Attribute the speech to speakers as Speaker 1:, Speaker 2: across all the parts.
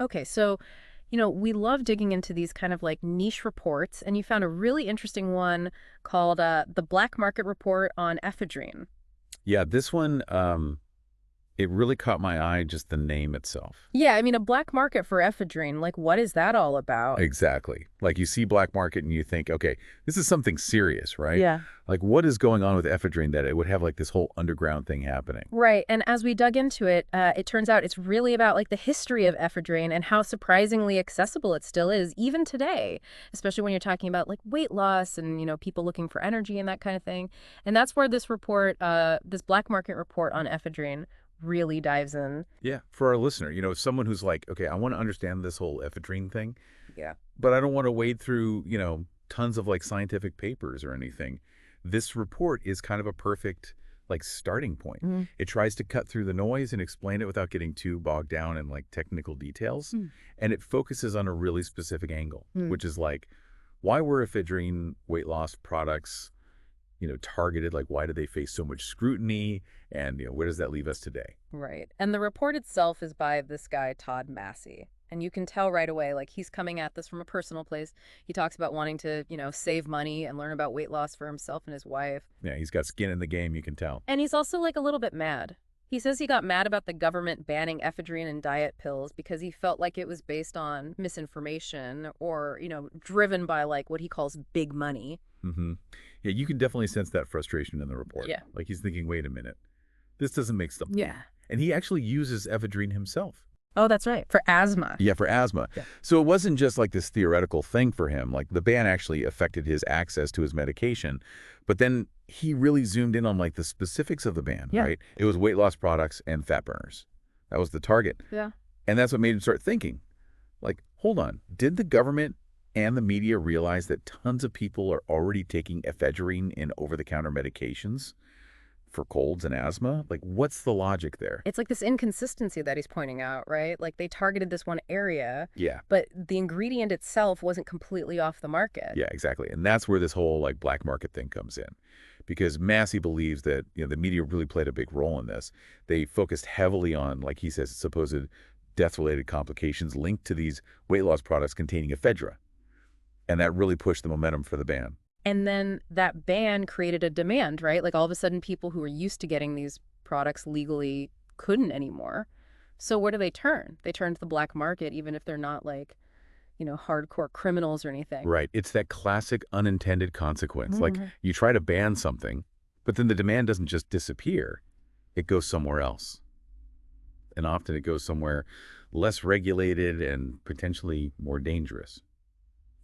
Speaker 1: Okay, so, we love digging into these kind of like niche reports, and you found a really interesting one called the Black Market Report on Ephedrine.
Speaker 2: Yeah, this one, it really caught my eye, just the name itself.
Speaker 1: Yeah, I mean, a black market for ephedrine, like, what is that all about?
Speaker 2: Exactly. Like you see black market and you think, okay, this is something serious, right?
Speaker 1: Yeah.
Speaker 2: Like what is going on with ephedrine that it would have like this whole underground thing happening?
Speaker 1: Right, and as we dug into it, it turns out it's really about like the history of ephedrine and how surprisingly accessible it still is, even today, especially when you're talking about like weight loss and people looking for energy and that kind of thing. And that's where this report, this black market report on ephedrine, really dives in.
Speaker 2: Yeah, for our listener, someone who's like, okay, I want to understand this whole ephedrine thing,
Speaker 1: Yeah.
Speaker 2: but I don't want to wade through, tons of like scientific papers or anything. This report is kind of a perfect like starting point.
Speaker 1: Mhm.
Speaker 2: It tries to cut through the noise and explain it without getting too bogged down in like technical details.
Speaker 1: Mm.
Speaker 2: And it focuses on a really specific angle,
Speaker 1: Mm.
Speaker 2: which is like, why were ephedrine weight loss products, targeted? Like, why do they face so much scrutiny? And, where does that leave us today?
Speaker 1: Right. And the report itself is by this guy, Todd Massey. And you can tell right away, like, he's coming at this from a personal place. He talks about wanting to, save money and learn about weight loss for himself and his wife.
Speaker 2: Yeah, he's got skin in the game, you can tell.
Speaker 1: And he's also, like, a little bit mad. He says he got mad about the government banning ephedrine and diet pills because he felt like it was based on misinformation or, driven by, like, what he calls big money.
Speaker 2: hmm Yeah, you can definitely sense that frustration in the report.
Speaker 1: Yeah.
Speaker 2: Like he's thinking, wait a minute, this doesn't make sense.
Speaker 1: Yeah.
Speaker 2: And he actually uses ephedrine himself.
Speaker 1: Oh, that's right. For asthma.
Speaker 2: Yeah, for asthma.
Speaker 1: Yeah.
Speaker 2: So it wasn't just like this theoretical thing for him. Like the ban actually affected his access to his medication. But then he really zoomed in on like the specifics of the ban,
Speaker 1: Yeah.
Speaker 2: right? It was weight loss products and fat burners. That was the target.
Speaker 1: Yeah.
Speaker 2: And that's what made him start thinking, like, hold on, did the government and the media realize that tons of people are already taking ephedrine in over-the-counter medications for colds and asthma? Like, what's the logic there?
Speaker 1: It's like this inconsistency that he's pointing out, right? Like they targeted this one area,
Speaker 2: Yeah,
Speaker 1: but the ingredient itself wasn't completely off the market.
Speaker 2: yeah, exactly. And that's where this whole like black market thing comes in. Because Massey believes that, the media really played a big role in this. They focused heavily on, like he says, supposed death-related complications linked to these weight loss products containing ephedra. And that really pushed the momentum for the ban.
Speaker 1: And then that ban created a demand, right? Like all of a sudden people who were used to getting these products legally couldn't anymore. So where do they turn? They turn to the black market, even if they're not like, hardcore criminals or anything.
Speaker 2: Right. It's that classic unintended consequence. Like
Speaker 1: Mhm.
Speaker 2: you try to ban something, but then the demand doesn't just disappear. It goes somewhere else. And often it goes somewhere less regulated and potentially more dangerous.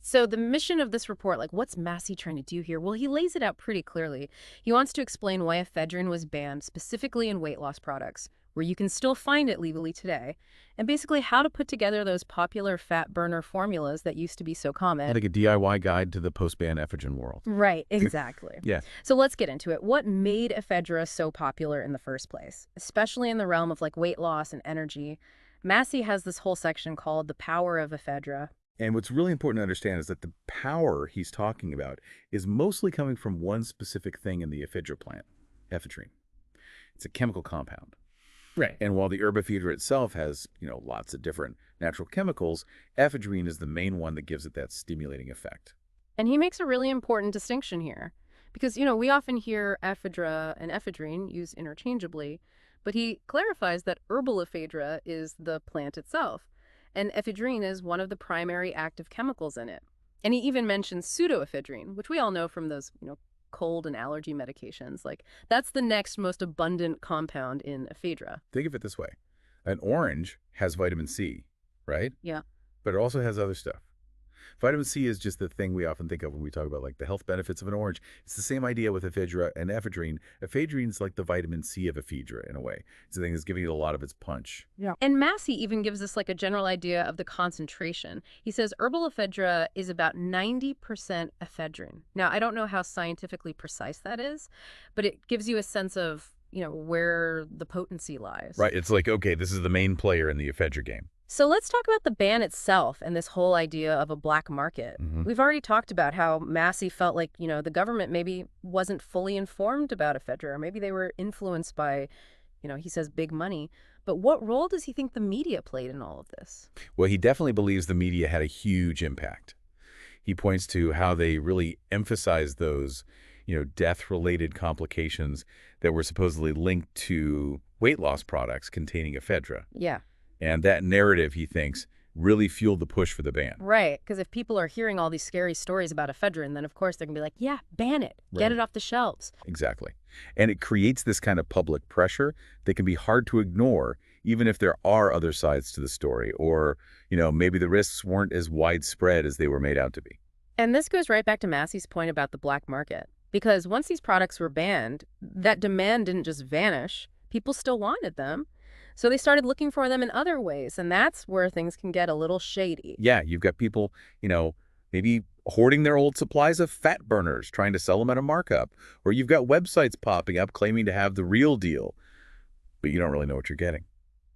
Speaker 1: So the mission of this report, like what's Massey trying to do here? Well, he lays it out pretty clearly. He wants to explain why ephedrine was banned specifically in weight loss products, where you can still find it legally today, and basically how to put together those popular fat burner formulas that used to be so common.
Speaker 2: Like a DIY guide to the post-ban ephedrine world.
Speaker 1: Right, exactly.
Speaker 2: Yeah.
Speaker 1: So let's get into it. What made ephedra so popular in the first place, especially in the realm of like weight loss and energy? Massey has this whole section called The Power of Ephedra.
Speaker 2: And what's really important to understand is that the power he's talking about is mostly coming from one specific thing in the ephedra plant, ephedrine. It's a chemical compound.
Speaker 1: Right.
Speaker 2: And while the herb ephedra itself has, lots of different natural chemicals, ephedrine is the main one that gives it that stimulating effect.
Speaker 1: And he makes a really important distinction here because, we often hear ephedra and ephedrine used interchangeably, but he clarifies that herbal ephedra is the plant itself, and ephedrine is one of the primary active chemicals in it. And he even mentions pseudoephedrine, which we all know from those, cold and allergy medications. Like, that's the next most abundant compound in ephedra.
Speaker 2: Think of it this way. An orange has vitamin C, right?
Speaker 1: Yeah.
Speaker 2: But it also has other stuff. Vitamin C is just the thing we often think of when we talk about like the health benefits of an orange. It's the same idea with ephedra and ephedrine. Ephedrine's like the vitamin C of ephedra in a way. It's the thing that's giving it a lot of its punch.
Speaker 1: Yeah. And Massey even gives us like a general idea of the concentration. He says herbal ephedra is about 90% ephedrine. Now, I don't know how scientifically precise that is, but it gives you a sense of, where the potency lies.
Speaker 2: Right. It's like, okay, this is the main player in the ephedra game.
Speaker 1: So let's talk about the ban itself and this whole idea of a black market.
Speaker 2: Mhm.
Speaker 1: We've already talked about how Massey felt like, the government maybe wasn't fully informed about ephedra, or maybe they were influenced by, he says big money. But what role does he think the media played in all of this?
Speaker 2: Well, he definitely believes the media had a huge impact. He points to how they really emphasized those, death-related complications that were supposedly linked to weight loss products containing ephedra.
Speaker 1: Yeah.
Speaker 2: And that narrative, he thinks, really fueled the push for the ban.
Speaker 1: Right, because if people are hearing all these scary stories about ephedrine, then of course they're going to be like, yeah, ban it. Get
Speaker 2: Right.
Speaker 1: it off the shelves.
Speaker 2: Exactly. And it creates this kind of public pressure that can be hard to ignore, even if there are other sides to the story, or, maybe the risks weren't as widespread as they were made out to be.
Speaker 1: And this goes right back to Massey's point about the black market. Because once these products were banned, that demand didn't just vanish. People still wanted them. So they started looking for them in other ways, and that's where things can get a little shady.
Speaker 2: Yeah, you've got people, maybe hoarding their old supplies of fat burners, trying to sell them at a markup. Or you've got websites popping up claiming to have the real deal, but you don't really know what you're getting.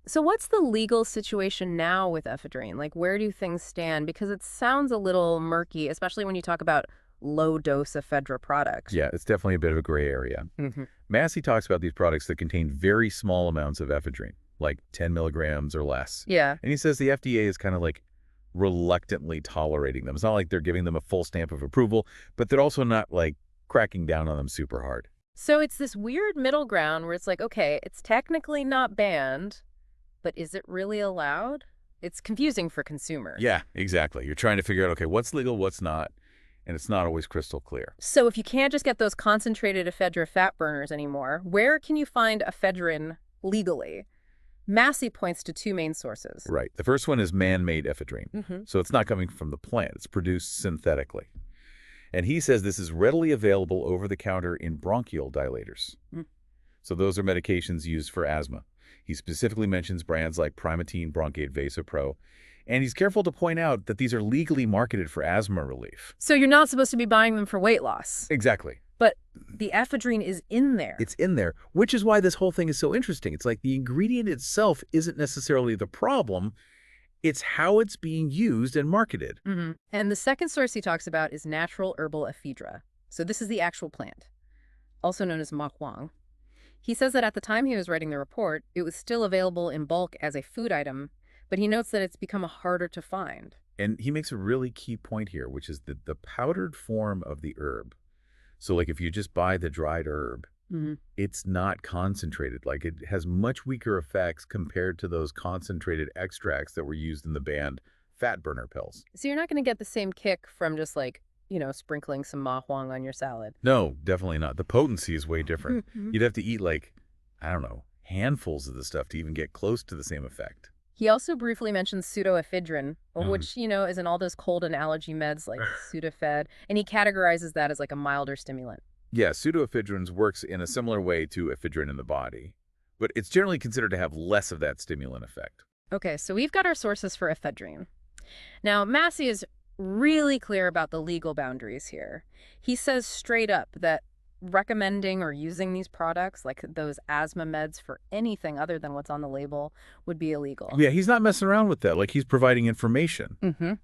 Speaker 1: So what's the legal situation now with ephedrine? Like, where do things stand? Because it sounds a little murky, especially when you talk about low-dose ephedra products.
Speaker 2: Yeah, it's definitely a bit of a gray area.
Speaker 1: Hmm.
Speaker 2: Massey talks about these products that contain very small amounts of ephedrine, like 10 milligrams or less.
Speaker 1: Yeah.
Speaker 2: And he says the FDA is kind of like reluctantly tolerating them. It's not like they're giving them a full stamp of approval, but they're also not like cracking down on them super hard.
Speaker 1: So it's this weird middle ground where it's like, okay, it's technically not banned, but is it really allowed? It's confusing for consumers.
Speaker 2: Yeah, exactly. You're trying to figure out, okay, what's legal, what's not, and it's not always crystal clear.
Speaker 1: So if you can't just get those concentrated ephedra fat burners anymore, where can you find ephedrine legally? Massey points to two main sources.
Speaker 2: Right. The first one is man-made ephedrine.
Speaker 1: Hmm.
Speaker 2: So it's not coming from the plant. It's produced synthetically. And he says this is readily available over the counter in bronchial dilators.
Speaker 1: Mm.
Speaker 2: So those are medications used for asthma. He specifically mentions brands like Primatene, Bronkaid, Vasopro, and he's careful to point out that these are legally marketed for asthma relief.
Speaker 1: So you're not supposed to be buying them for weight loss.
Speaker 2: Exactly.
Speaker 1: But the ephedrine is in there.
Speaker 2: It's in there, which is why this whole thing is so interesting. It's like the ingredient itself isn't necessarily the problem. It's how it's being used and marketed.
Speaker 1: Hmm. And the second source he talks about is natural herbal ephedra. So this is the actual plant, also known as Ma Huang. He says that at the time he was writing the report, it was still available in bulk as a food item, but he notes that it's become harder to find.
Speaker 2: And he makes a really key point here, which is that the powdered form of the herb. So like if you just buy the dried herb,
Speaker 1: Hmm.
Speaker 2: it's not concentrated. Like it has much weaker effects compared to those concentrated extracts that were used in the banned fat burner pills.
Speaker 1: So you're not going to get the same kick from just like, sprinkling some Ma Huang on your salad.
Speaker 2: No, definitely not. The potency is way different.
Speaker 1: Mhm.
Speaker 2: You'd have to eat like, I don't know, handfuls of the stuff to even get close to the same effect.
Speaker 1: He also briefly mentions pseudoephedrine,
Speaker 2: Mhm.
Speaker 1: which, is in all those cold and allergy meds like Sudafed, and he categorizes that as like a milder stimulant.
Speaker 2: Yeah, pseudoephedrine works in a similar way to ephedrine in the body, but it's generally considered to have less of that stimulant effect.
Speaker 1: Okay, so we've got our sources for ephedrine. Now, Massey is really clear about the legal boundaries here. He says straight up that recommending or using these products, like those asthma meds, for anything other than what's on the label would be illegal.
Speaker 2: Yeah, he's not messing around with that. Like he's providing information,
Speaker 1: Mm-hmm.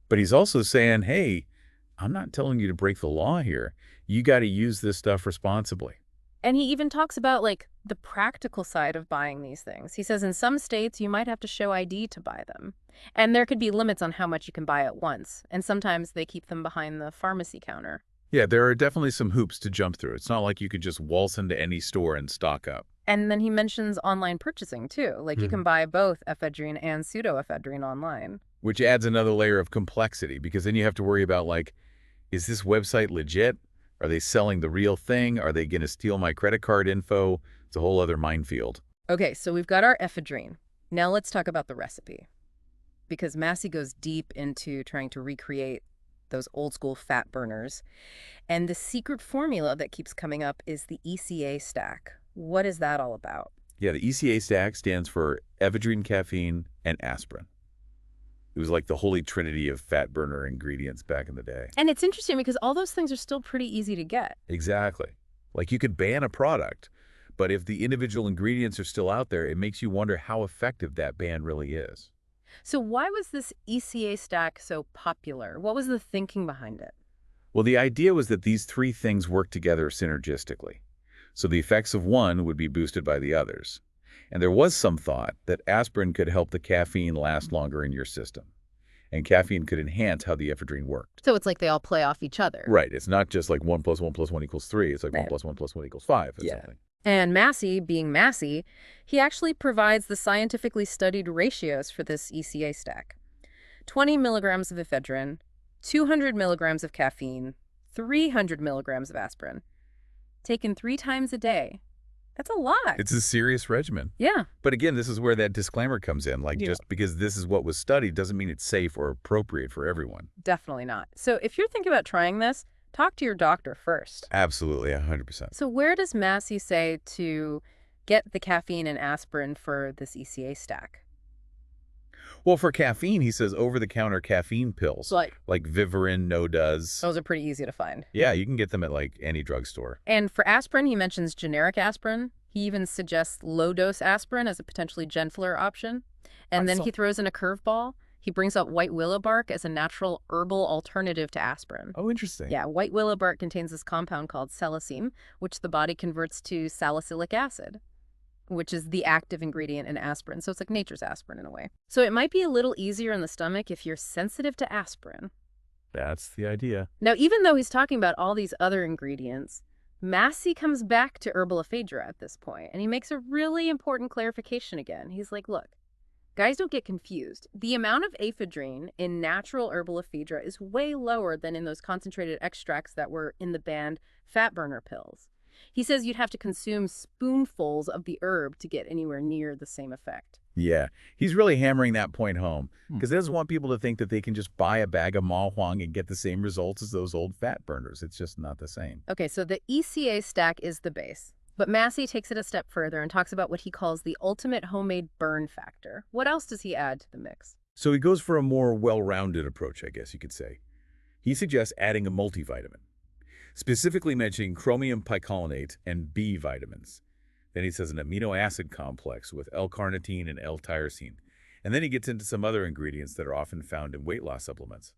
Speaker 2: but he's also saying, hey, I'm not telling you to break the law here. You got to use this stuff responsibly.
Speaker 1: And he even talks about, like, the practical side of buying these things. He says in some states, you might have to show ID to buy them. And there could be limits on how much you can buy at once. And sometimes they keep them behind the pharmacy counter.
Speaker 2: Yeah, there are definitely some hoops to jump through. It's not like you could just waltz into any store and stock up.
Speaker 1: And then he mentions online purchasing, too. Like, you can buy both ephedrine and pseudoephedrine online.
Speaker 2: Which adds another layer of complexity, because then you have to worry about, like, is this website legit? Are they selling the real thing? Are they going to steal my credit card info? It's a whole other minefield.
Speaker 1: Okay, so we've got our ephedrine. Now let's talk about the recipe. Because Massey goes deep into trying to recreate those old school fat burners. And the secret formula that keeps coming up is the ECA stack. What is that all about?
Speaker 2: Yeah, the ECA stack stands for ephedrine, caffeine, and aspirin. It was like the holy trinity of fat burner ingredients back in the day.
Speaker 1: And it's interesting because all those things are still pretty easy to get.
Speaker 2: Exactly. Like you could ban a product, but if the individual ingredients are still out there, it makes you wonder how effective that ban really is.
Speaker 1: So why was this ECA stack so popular? What was the thinking behind it?
Speaker 2: Well, the idea was that these three things work together synergistically. So the effects of one would be boosted by the others. And there was some thought that aspirin could help the caffeine last longer in your system, and caffeine could enhance how the ephedrine worked.
Speaker 1: So it's like they all play off each other.
Speaker 2: Right. It's not just like 1 + 1 + 1 = 3. It's like 1
Speaker 1: Right.
Speaker 2: + 1 + 1 = 5 or
Speaker 1: Yeah.
Speaker 2: something.
Speaker 1: And Massey, being Massey, he actually provides the scientifically studied ratios for this ECA stack. 20 milligrams of ephedrine, 200 milligrams of caffeine, 300 milligrams of aspirin, taken 3 times a day. That's a lot.
Speaker 2: It's a serious regimen.
Speaker 1: Yeah,
Speaker 2: But again, this is where that disclaimer comes in. Like,
Speaker 1: Yeah.
Speaker 2: just because this is what was studied doesn't mean it's safe or appropriate for everyone.
Speaker 1: definitely not. So if you're thinking about trying this, talk to your doctor first.
Speaker 2: Absolutely, 100%.
Speaker 1: So where does Massey say to get the caffeine and aspirin for this ECA stack?
Speaker 2: Well, for caffeine, he says over-the-counter caffeine pills,
Speaker 1: Like,
Speaker 2: like Vivarin, No-Doz.
Speaker 1: those are pretty easy to find.
Speaker 2: Yeah, you can get them at like any drugstore.
Speaker 1: And for aspirin, he mentions generic aspirin. He even suggests low-dose aspirin as a potentially gentler option. And then he throws in a curveball. He brings up white willow bark as a natural herbal alternative to aspirin.
Speaker 2: Oh, interesting.
Speaker 1: Yeah, white willow bark contains this compound called salicine, which the body converts to salicylic acid, which is the active ingredient in aspirin. So it's like nature's aspirin in a way. So it might be a little easier in the stomach if you're sensitive to aspirin.
Speaker 2: That's the idea.
Speaker 1: Now, even though he's talking about all these other ingredients, Massey comes back to herbal ephedra at this point, and he makes a really important clarification again. He's like, look, guys, don't get confused. The amount of ephedrine in natural herbal ephedra is way lower than in those concentrated extracts that were in the banned fat burner pills. He says you'd have to consume spoonfuls of the herb to get anywhere near the same effect.
Speaker 2: Yeah, he's really hammering that point home because he doesn't want people to think that they can just buy a bag of Ma Huang and get the same results as those old fat burners. It's just not the same.
Speaker 1: Okay, so the ECA stack is the base. But Massey takes it a step further and talks about what he calls the ultimate homemade burn factor. What else does he add to the mix?
Speaker 2: So he goes for a more well-rounded approach, I guess you could say. He suggests adding a multivitamin, specifically mentioning chromium picolinate and B vitamins. Then he says an amino acid complex with L-carnitine and L-tyrosine. And then he gets into some other ingredients that are often found in weight loss supplements,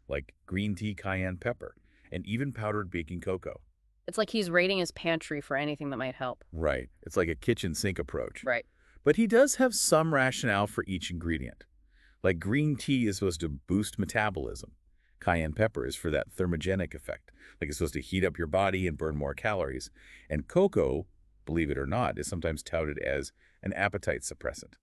Speaker 2: like green tea cayenne pepper and even powdered baking cocoa.
Speaker 1: It's like he's raiding his pantry for anything that might help.
Speaker 2: Right. It's like a kitchen sink approach.
Speaker 1: Right.
Speaker 2: But he does have some rationale for each ingredient. Like green tea is supposed to boost metabolism. Cayenne pepper is for that thermogenic effect. Like it's supposed to heat up your body and burn more calories. And cocoa, believe it or not, is sometimes touted as an appetite suppressant.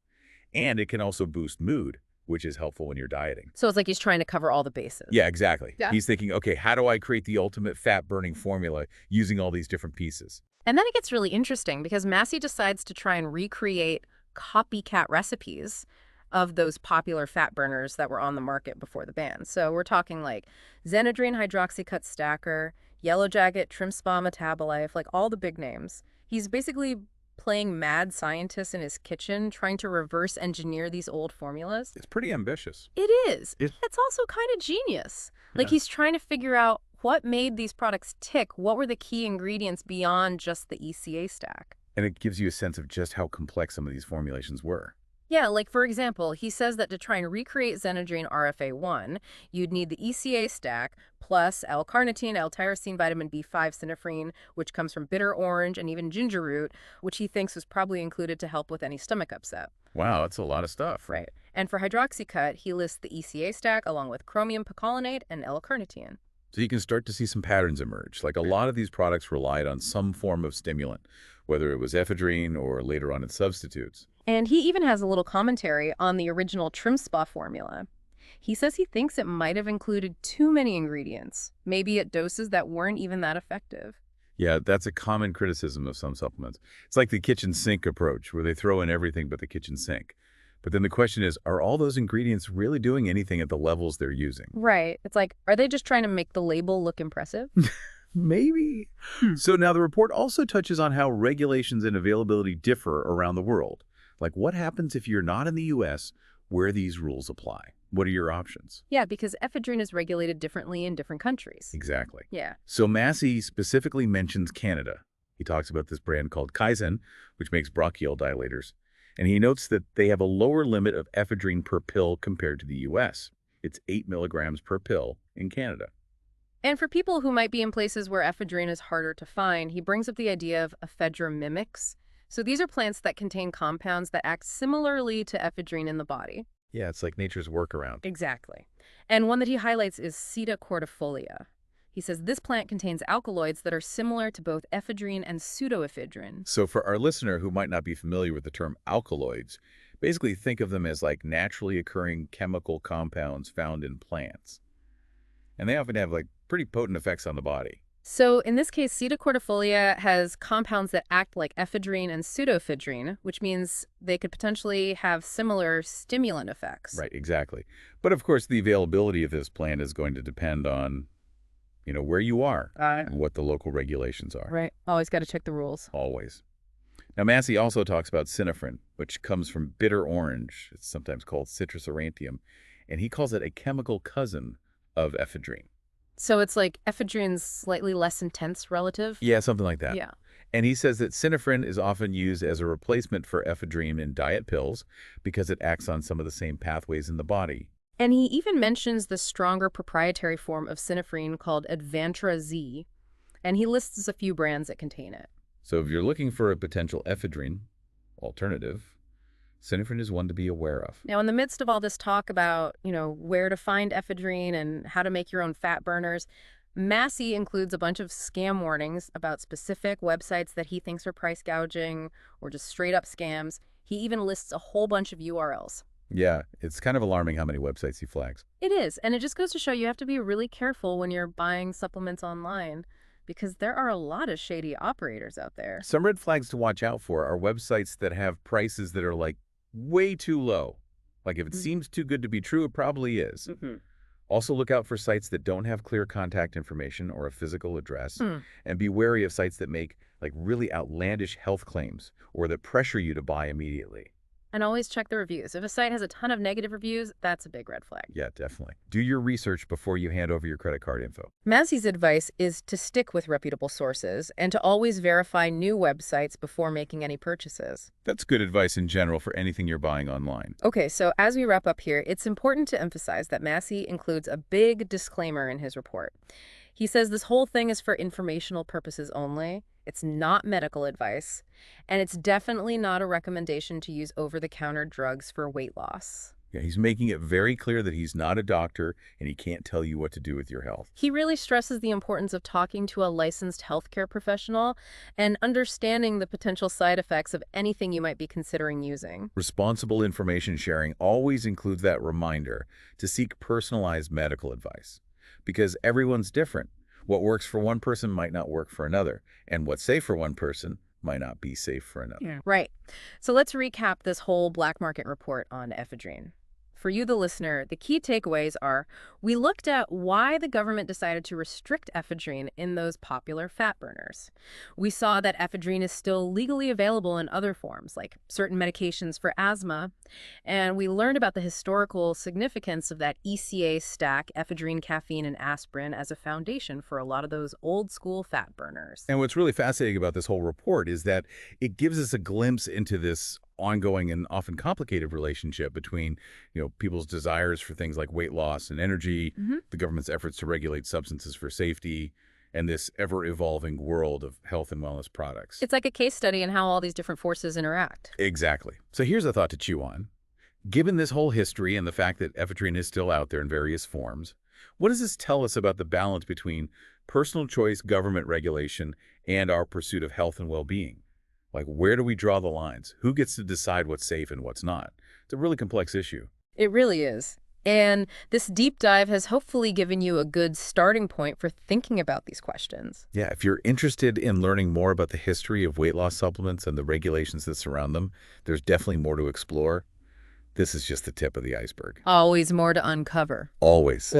Speaker 2: And it can also boost mood, which is helpful when you're dieting.
Speaker 1: So it's like he's trying to cover all the bases.
Speaker 2: Yeah, exactly.
Speaker 1: Yeah.
Speaker 2: He's thinking, okay, how do I create the ultimate fat-burning formula using all these different pieces?
Speaker 1: And then it gets really interesting because Massey decides to try and recreate copycat recipes of those popular fat burners that were on the market before the ban. So we're talking like Xenadrine hydroxycut stacker, Yellow Jacket, Trim Spa Metabolife, like all the big names. He's basically playing mad scientist in his kitchen, trying to reverse engineer these old formulas.
Speaker 2: It's pretty ambitious.
Speaker 1: It is.
Speaker 2: It-
Speaker 1: It's also kind of genius. Like
Speaker 2: Yeah.
Speaker 1: he's trying to figure out what made these products tick. What were the key ingredients beyond just the ECA stack?
Speaker 2: And it gives you a sense of just how complex some of these formulations were.
Speaker 1: Yeah, like for example, he says that to try and recreate Xenadrine RFA1, you'd need the ECA stack plus L-carnitine, L-tyrosine, vitamin B5, Synephrine, which comes from bitter orange, and even ginger root, which he thinks was probably included to help with any stomach upset.
Speaker 2: Wow, that's a lot of stuff.
Speaker 1: Right. And for hydroxycut, he lists the ECA stack along with chromium picolinate and L-carnitine.
Speaker 2: So you can start to see some patterns emerge. Like a lot of these products relied on some form of stimulant, whether it was ephedrine or later on its substitutes.
Speaker 1: And he even has a little commentary on the original Trim Spa formula. He says he thinks it might have included too many ingredients, maybe at doses that weren't even that effective.
Speaker 2: Yeah, that's a common criticism of some supplements. It's like the kitchen sink approach, where they throw in everything but the kitchen sink. But then the question is, are all those ingredients really doing anything at the levels they're using?
Speaker 1: Right. It's like, are they just trying to make the label look impressive?
Speaker 2: Maybe. So now the report also touches on how regulations and availability differ around the world. Like what happens if you're not in the U.S. where these rules apply? What are your options?
Speaker 1: Yeah, because ephedrine is regulated differently in different countries.
Speaker 2: Exactly.
Speaker 1: Yeah.
Speaker 2: So Massey specifically mentions Canada. He talks about this brand called Kaizen, which makes bronchial dilators. And he notes that they have a lower limit of ephedrine per pill compared to the U.S. It's 8 milligrams per pill in Canada.
Speaker 1: And for people who might be in places where ephedrine is harder to find, he brings up the idea of ephedra mimics. So these are plants that contain compounds that act similarly to ephedrine in the body.
Speaker 2: Yeah, it's like nature's workaround.
Speaker 1: Exactly. And one that he highlights is Seta cordifolia. He says this plant contains alkaloids that are similar to both ephedrine and pseudoephedrine.
Speaker 2: So for our listener who might not be familiar with the term alkaloids, basically think of them as like naturally occurring chemical compounds found in plants. And they often have like pretty potent effects on the body.
Speaker 1: So in this case, Seta cordifolia has compounds that act like ephedrine and pseudoephedrine, which means they could potentially have similar stimulant effects.
Speaker 2: Right, exactly. But of course, the availability of this plant is going to depend on, where you are and what the local regulations are.
Speaker 1: Right. Always got to check the rules.
Speaker 2: Always. Now, Massey also talks about Synephrine, which comes from bitter orange. It's sometimes called Citrus aurantium, and he calls it a chemical cousin of ephedrine.
Speaker 1: So it's like ephedrine's slightly less intense relative?
Speaker 2: Yeah, something like that.
Speaker 1: Yeah.
Speaker 2: And he says that Synephrine is often used as a replacement for ephedrine in diet pills because it acts on some of the same pathways in the body.
Speaker 1: And he even mentions the stronger proprietary form of Synephrine called Advantra Z, and he lists a few brands that contain it.
Speaker 2: So if you're looking for a potential ephedrine alternative, Synephrine is one to be aware of.
Speaker 1: Now, in the midst of all this talk about, where to find ephedrine and how to make your own fat burners, Massey includes a bunch of scam warnings about specific websites that he thinks are price gouging or just straight up scams. He even lists a whole bunch of URLs.
Speaker 2: Yeah, it's kind of alarming how many websites he flags.
Speaker 1: It is, and it just goes to show you have to be really careful when you're buying supplements online because there are a lot of shady operators out there.
Speaker 2: Some red flags to watch out for are websites that have prices that are like way too low. Like if it seems too good to be true, it probably is. Also look out for sites that don't have clear contact information or a physical address, and be wary of sites that make like really outlandish health claims or that pressure you to buy immediately.
Speaker 1: And always check the reviews. If a site has a ton of negative reviews, that's a big red flag.
Speaker 2: Yeah, definitely. Do your research before you hand over your credit card info.
Speaker 1: Massey's advice is to stick with reputable sources and to always verify new websites before making any purchases.
Speaker 2: That's good advice in general for anything you're buying online.
Speaker 1: Okay, so as we wrap up here, it's important to emphasize that Massey includes a big disclaimer in his report. He says this whole thing is for informational purposes only. It's not medical advice, and it's definitely not a recommendation to use over-the-counter drugs for weight loss.
Speaker 2: Yeah, he's making it very clear that he's not a doctor and he can't tell you what to do with your health.
Speaker 1: He really stresses the importance of talking to a licensed healthcare professional and understanding the potential side effects of anything you might be considering using.
Speaker 2: Responsible information sharing always includes that reminder to seek personalized medical advice. Because everyone's different. What works for one person might not work for another, and what's safe for one person might not be safe for another.
Speaker 1: Yeah. Right. So let's recap this whole black market report on ephedrine. For you, the listener, the key takeaways are we looked at why the government decided to restrict ephedrine in those popular fat burners. We saw that ephedrine is still legally available in other forms, like certain medications for asthma. And we learned about the historical significance of that ECA stack, ephedrine, caffeine, and aspirin, as a foundation for a lot of those old school fat burners.
Speaker 2: And what's really fascinating about this whole report is that it gives us a glimpse into this ongoing and often complicated relationship between, people's desires for things like weight loss and energy, the government's efforts to regulate substances for safety, and this ever-evolving world of health and wellness products.
Speaker 1: It's like a case study in how all these different forces interact.
Speaker 2: Exactly. So here's a thought to chew on. Given this whole history and the fact that ephedrine is still out there in various forms, what does this tell us about the balance between personal choice, government regulation, and our pursuit of health and well-being? Like, where do we draw the lines? Who gets to decide what's safe and what's not? It's a really complex issue.
Speaker 1: It really is. And this deep dive has hopefully given you a good starting point for thinking about these questions.
Speaker 2: Yeah, if you're interested in learning more about the history of weight loss supplements and the regulations that surround them, there's definitely more to explore. This is just the tip of the iceberg.
Speaker 1: Always more to uncover.
Speaker 2: Always.